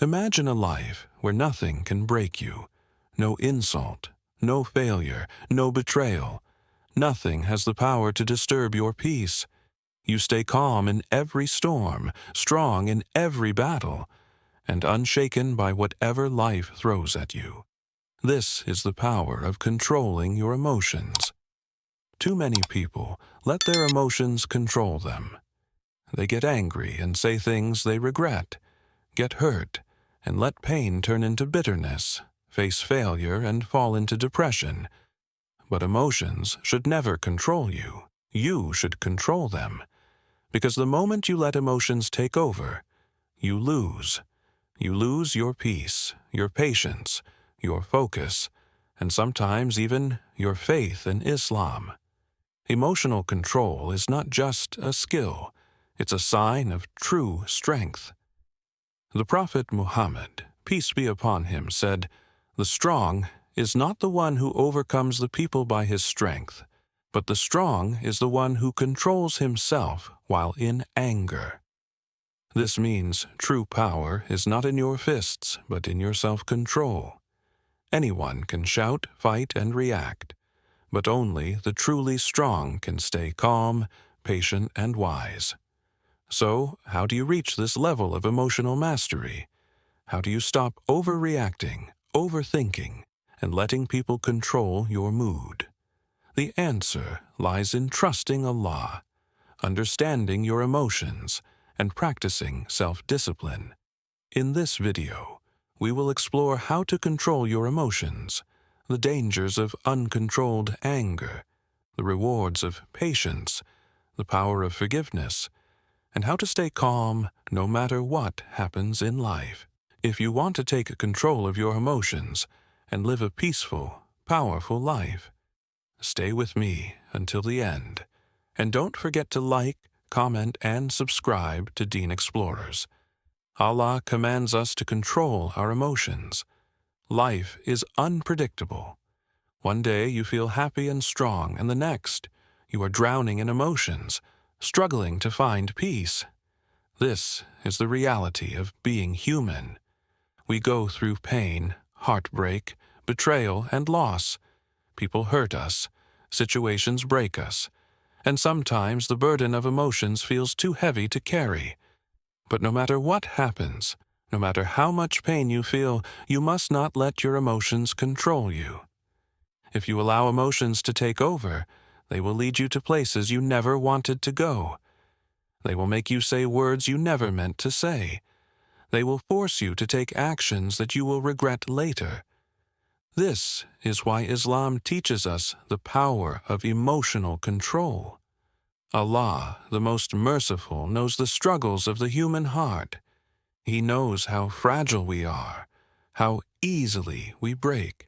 Imagine a life where nothing can break you. No insult, no failure, no betrayal. Nothing has the power to disturb your peace. You stay calm in every storm, strong in every battle, and unshaken by whatever life throws at you. This is the power of controlling your emotions. Too many people let their emotions control them. They get angry and say things they regret, get hurt, and let pain turn into bitterness, face failure, and fall into depression. But emotions should never control you. You should control them. Because the moment you let emotions take over, you lose. You lose your peace, your patience, your focus, and sometimes even your faith in Islam. Emotional control is not just a skill, it's a sign of true strength. The Prophet Muhammad, peace be upon him, said, "The strong is not the one who overcomes the people by his strength, but the strong is the one who controls himself while in anger." This means true power is not in your fists, but in your self-control. Anyone can shout, fight, and react, but only the truly strong can stay calm, patient, and wise. So, how do you reach this level of emotional mastery? How do you stop overreacting, overthinking, and letting people control your mood? The answer lies in trusting Allah, understanding your emotions, and practicing self-discipline. In this video, we will explore how to control your emotions, the dangers of uncontrolled anger, the rewards of patience, the power of forgiveness, and how to stay calm no matter what happens in life. If you want to take control of your emotions and live a peaceful, powerful life, stay with me until the end. And don't forget to like, comment, and subscribe to Deen Explorers. Allah commands us to control our emotions. Life is unpredictable. One day you feel happy and strong, and the next you are drowning in emotions, struggling to find peace. This is the reality of being human. We go through pain, heartbreak, betrayal, and loss. People hurt us, situations break us, and sometimes the burden of emotions feels too heavy to carry. But no matter what happens, no matter how much pain you feel, you must not let your emotions control you. If you allow emotions to take over, they will lead you to places you never wanted to go. They will make you say words you never meant to say. They will force you to take actions that you will regret later. This is why Islam teaches us the power of emotional control. Allah, the Most Merciful, knows the struggles of the human heart. He knows how fragile we are, how easily we break,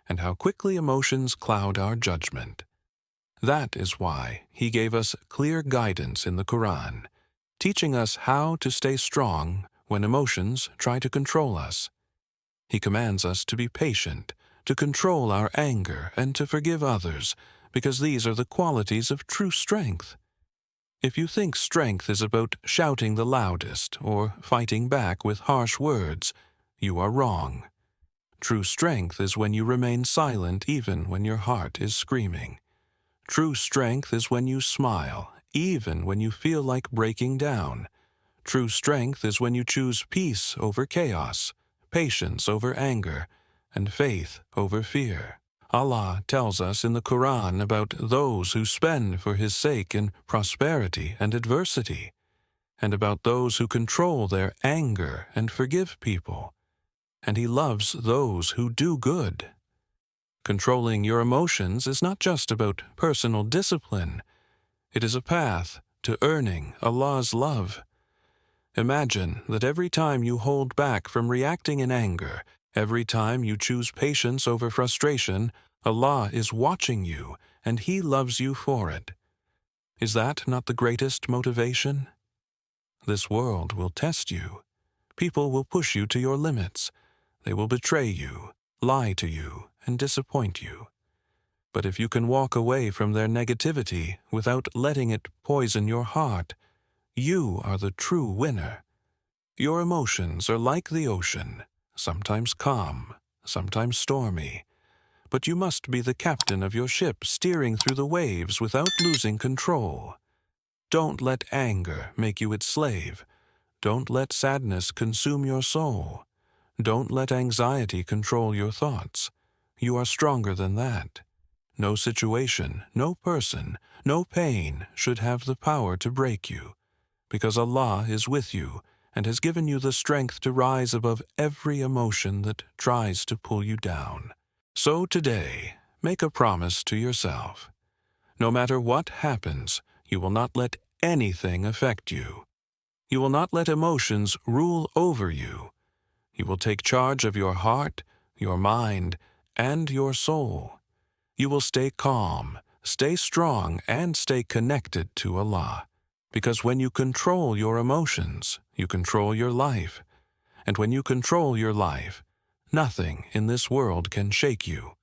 and how quickly emotions cloud our judgment. That is why He gave us clear guidance in the Quran, teaching us how to stay strong when emotions try to control us. He commands us to be patient, to control our anger, and to forgive others, because these are the qualities of true strength. If you think strength is about shouting the loudest or fighting back with harsh words, you are wrong. True strength is when you remain silent even when your heart is screaming. True strength is when you smile, even when you feel like breaking down. True strength is when you choose peace over chaos, patience over anger, and faith over fear. Allah tells us in the Quran about those who spend for His sake in prosperity and adversity, and about those who control their anger and forgive people. And He loves those who do good. Controlling your emotions is not just about personal discipline. It is a path to earning Allah's love. Imagine that every time you hold back from reacting in anger, every time you choose patience over frustration, Allah is watching you, and He loves you for it. Is that not the greatest motivation? This world will test you. People will push you to your limits. They will betray you, lie to you, and disappoint you. But if you can walk away from their negativity without letting it poison your heart, you are the true winner. Your emotions are like the ocean, sometimes calm, sometimes stormy. But you must be the captain of your ship, steering through the waves without losing control. Don't let anger make you its slave. Don't let sadness consume your soul. Don't let anxiety control your thoughts. You are stronger than that. No situation, no person, no pain should have the power to break you, because Allah is with you and has given you the strength to rise above every emotion that tries to pull you down. So today, make a promise to yourself. No matter what happens, you will not let anything affect you. You will not let emotions rule over you. You will take charge of your heart, your mind, and your soul. You will stay calm, stay strong, and stay connected to Allah. Because when you control your emotions, you control your life. And when you control your life, nothing in this world can shake you.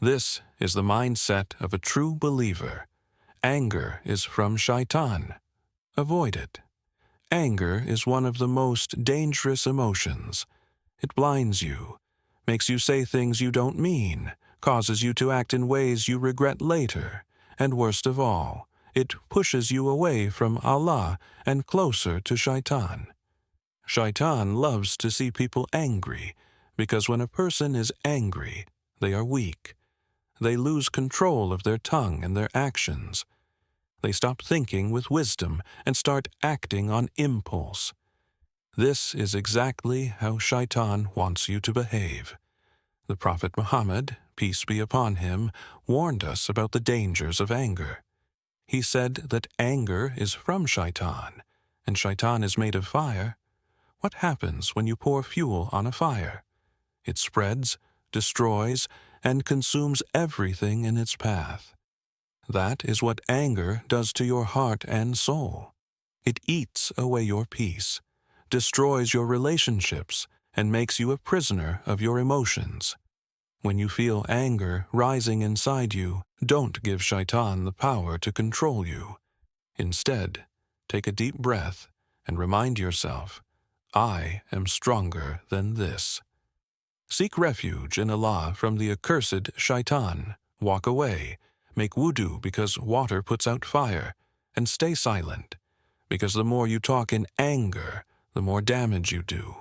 This is the mindset of a true believer. Anger is from Shaytan. Avoid it. Anger is one of the most dangerous emotions. It blinds you, makes you say things you don't mean, causes you to act in ways you regret later, and worst of all, it pushes you away from Allah and closer to Shaytan. Shaytan loves to see people angry, because when a person is angry, they are weak. They lose control of their tongue and their actions. They stop thinking with wisdom and start acting on impulse. This is exactly how Shaytan wants you to behave. The Prophet Muhammad, peace be upon him, warned us about the dangers of anger. He said that anger is from Shaytan, and Shaytan is made of fire. What happens when you pour fuel on a fire? It spreads, destroys, and consumes everything in its path. That is what anger does to your heart and soul. It eats away your peace, destroys your relationships, and makes you a prisoner of your emotions. When you feel anger rising inside you, don't give Shaytan the power to control you. Instead, take a deep breath and remind yourself, I am stronger than this. Seek refuge in Allah from the accursed Shaytan. Walk away, make wudu because water puts out fire, and stay silent, because the more you talk in anger, the more damage you do.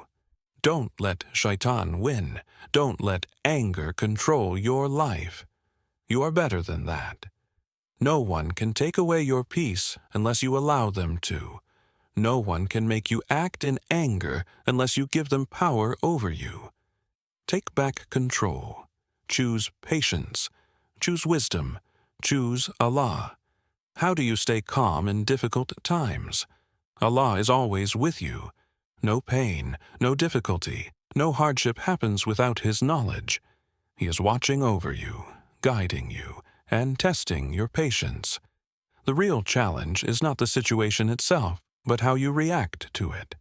Don't let Shaytan win. Don't let anger control your life. You are better than that. No one can take away your peace unless you allow them to. No one can make you act in anger unless you give them power over you. Take back control. Choose patience. Choose wisdom. Choose Allah. How do you stay calm in difficult times? Allah is always with you. No pain, no difficulty, no hardship happens without His knowledge. He is watching over you, guiding you, and testing your patience. The real challenge is not the situation itself, but how you react to it.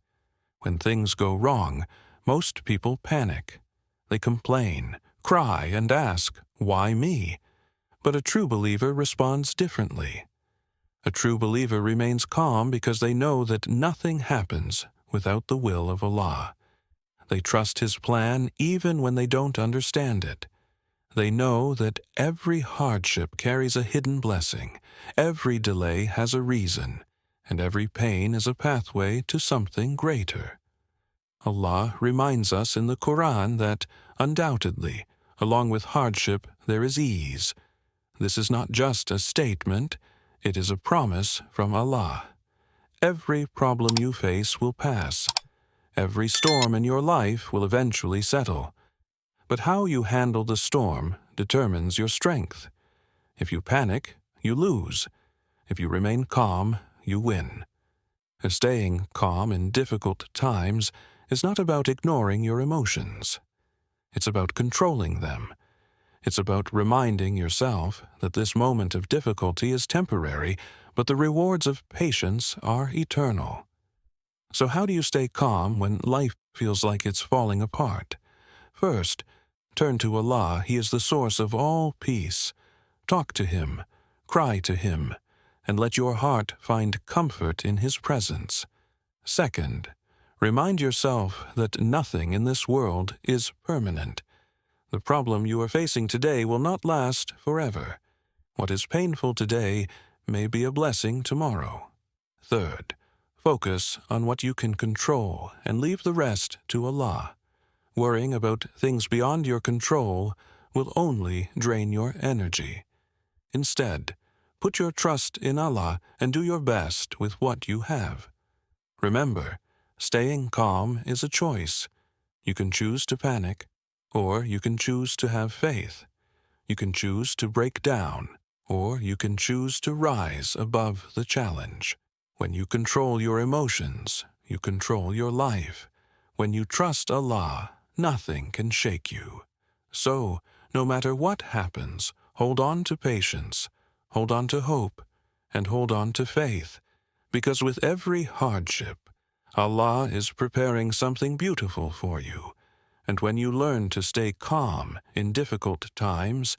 When things go wrong, most people panic. They complain, cry, and ask, "Why me?" But a true believer responds differently. A true believer remains calm because they know that nothing happens without the will of Allah. They trust His plan even when they don't understand it. They know that every hardship carries a hidden blessing, every delay has a reason, and every pain is a pathway to something greater. Allah reminds us in the Quran that, undoubtedly, along with hardship there is ease. This is not just a statement, it is a promise from Allah. Every problem you face will pass. Every storm in your life will eventually settle. But how you handle the storm determines your strength. If you panic, you lose. If you remain calm, you win. Staying calm in difficult times is not about ignoring your emotions. It's about controlling them. It's about reminding yourself that this moment of difficulty is temporary, but the rewards of patience are eternal. So how do you stay calm when life feels like it's falling apart? First, turn to Allah. He is the source of all peace. Talk to Him, cry to Him, and let your heart find comfort in His presence. Second, Remind yourself that nothing in this world is permanent. The problem you are facing today will not last forever. What is painful today may be a blessing tomorrow. Third, focus on what you can control and leave the rest to Allah. Worrying about things beyond your control will only drain your energy. Instead, put your trust in Allah and do your best with what you have. Remember, staying calm is a choice. You can choose to panic, or you can choose to have faith. You can choose to break down, or you can choose to rise above the challenge. When you control your emotions, you control your life. When you trust Allah, nothing can shake you. So, no matter what happens, hold on to patience, hold on to hope, and hold on to faith, because with every hardship, Allah is preparing something beautiful for you. And when you learn to stay calm in difficult times,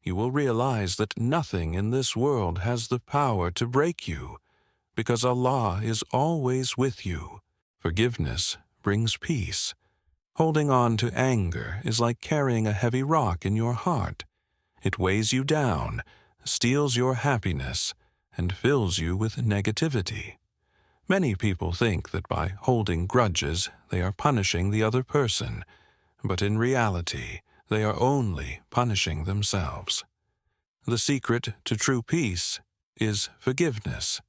you will realize that nothing in this world has the power to break you, because Allah is always with you. Forgiveness brings peace. Holding on to anger is like carrying a heavy rock in your heart. It weighs you down, steals your happiness, and fills you with negativity. Many people think that by holding grudges, they are punishing the other person, but in reality, they are only punishing themselves. The secret to true peace is forgiveness.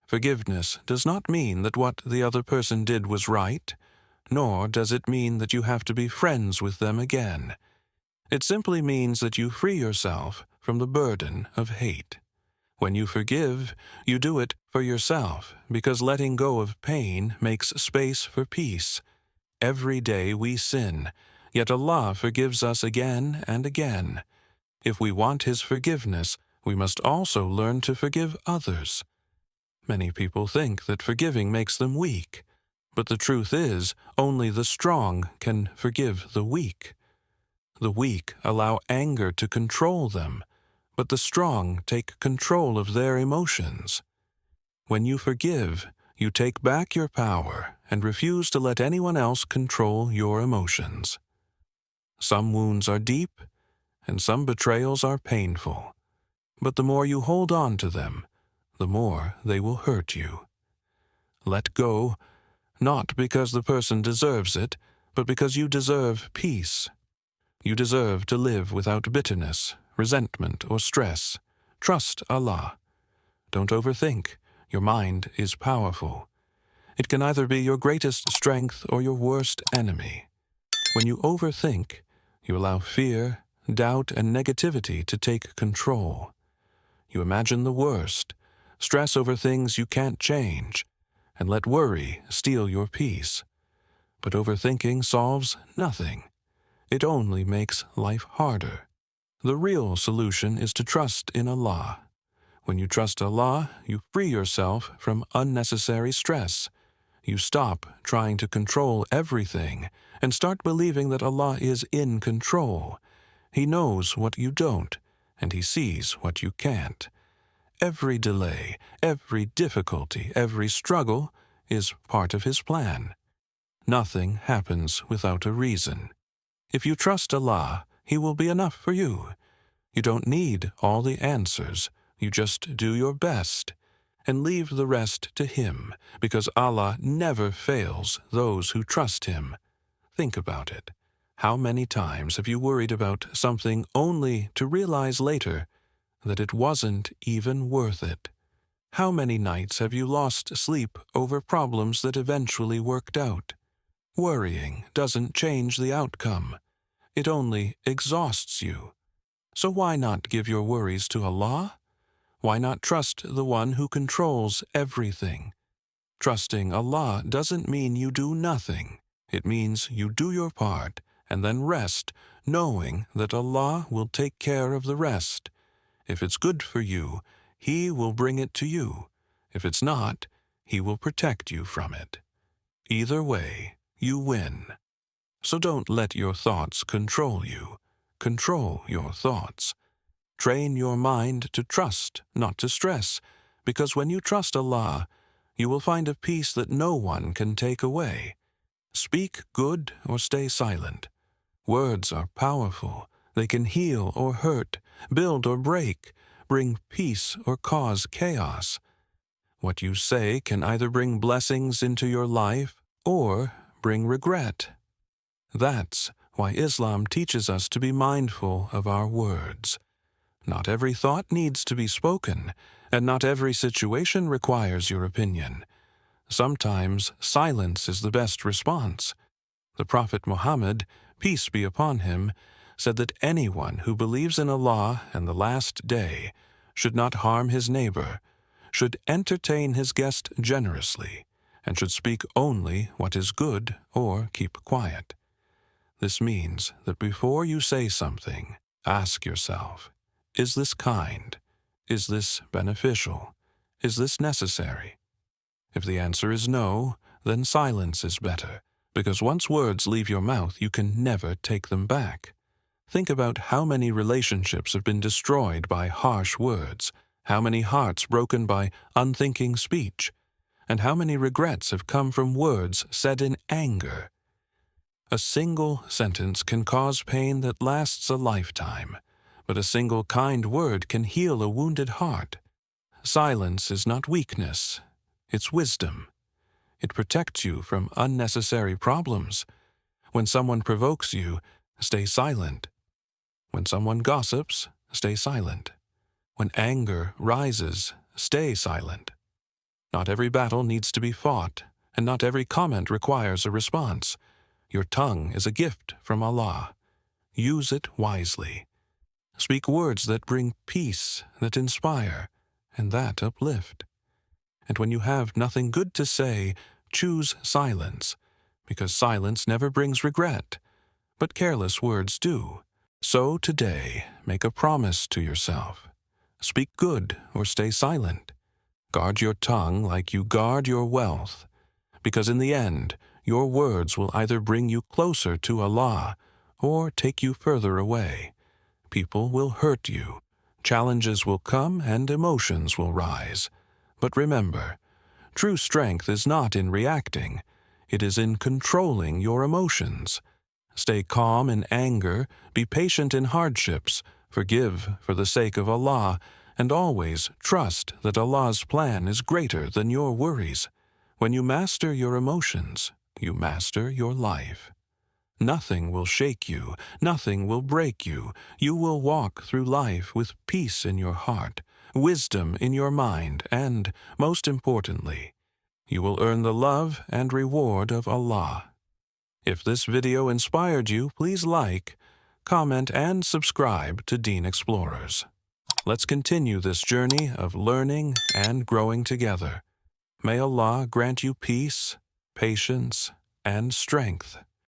Forgiveness does not mean that what the other person did was right, nor does it mean that you have to be friends with them again. It simply means that you free yourself from the burden of hate. When you forgive, you do it for yourself, because letting go of pain makes space for peace. Every day we sin, yet Allah forgives us again and again. If we want His forgiveness, we must also learn to forgive others. Many people think that forgiving makes them weak, but the truth is, only the strong can forgive the weak. The weak allow anger to control them, but the strong take control of their emotions. When you forgive, you take back your power and refuse to let anyone else control your emotions. Some wounds are deep, and some betrayals are painful, but the more you hold on to them, the more they will hurt you. Let go, not because the person deserves it, but because you deserve peace. You deserve to live without bitterness, resentment, or stress. Trust Allah. Don't overthink. Your mind is powerful. It can either be your greatest strength or your worst enemy. When you overthink, you allow fear, doubt, and negativity to take control. You imagine the worst, stress over things you can't change, and let worry steal your peace. But overthinking solves nothing. It only makes life harder. The real solution is to trust in Allah. When you trust Allah, you free yourself from unnecessary stress. You stop trying to control everything and start believing that Allah is in control. He knows what you don't, and He sees what you can't. Every delay, every difficulty, every struggle is part of His plan. Nothing happens without a reason. If you trust Allah, He will be enough for you. You don't need all the answers. You just do your best and leave the rest to Him, because Allah never fails those who trust Him. Think about it. How many times have you worried about something only to realize later that it wasn't even worth it? How many nights have you lost sleep over problems that eventually worked out? Worrying doesn't change the outcome. It only exhausts you. So why not give your worries to Allah? Why not trust the one who controls everything? Trusting Allah doesn't mean you do nothing. It means you do your part and then rest, knowing that Allah will take care of the rest. If it's good for you, He will bring it to you. If it's not, He will protect you from it. Either way, you win. So don't let your thoughts control you. Control your thoughts. Train your mind to trust, not to stress, because when you trust Allah, You will find a peace that no one can take away. Speak good or stay silent. Words are powerful. They can heal or hurt, build or break, bring peace or cause chaos. What you say can either bring blessings into your life or bring regret. That's why Islam teaches us to be mindful of our words. Not every thought needs to be spoken, and not every situation requires your opinion. Sometimes silence is the best response. The Prophet Muhammad, peace be upon him, said that anyone who believes in Allah and the last day should not harm his neighbor, should entertain his guest generously, and should speak only what is good or keep quiet. This means that before you say something, ask yourself, is this kind? Is this beneficial? Is this necessary? If the answer is no, then silence is better, because once words leave your mouth, you can never take them back. Think about how many relationships have been destroyed by harsh words, how many hearts broken by unthinking speech, and how many regrets have come from words said in anger. A single sentence can cause pain that lasts a lifetime, but a single kind word can heal a wounded heart. Silence is not weakness, it's wisdom. It protects you from unnecessary problems. When someone provokes you, stay silent. When someone gossips, stay silent. When anger rises, stay silent. Not every battle needs to be fought, and not every comment requires a response. Your tongue is a gift from Allah. Use it wisely. Speak words that bring peace, that inspire, and that uplift. And when you have nothing good to say, choose silence, because silence never brings regret, but careless words do. So today, make a promise to yourself. Speak good or stay silent. Guard your tongue like you guard your wealth, because in the end, your words will either bring you closer to Allah or take you further away. People will hurt you. Challenges will come and emotions will rise. But remember, true strength is not in reacting. It is in controlling your emotions. Stay calm in anger, be patient in hardships, forgive for the sake of Allah, and always trust that Allah's plan is greater than your worries. When you master your emotions, you master your life. Nothing will shake you, nothing will break you. You will walk through life with peace in your heart, wisdom in your mind, and, most importantly, you will earn the love and reward of Allah. If this video inspired you, please like, comment, and subscribe to Deen Explorers. Let's continue this journey of learning and growing together. May Allah grant you peace, patience, and strength.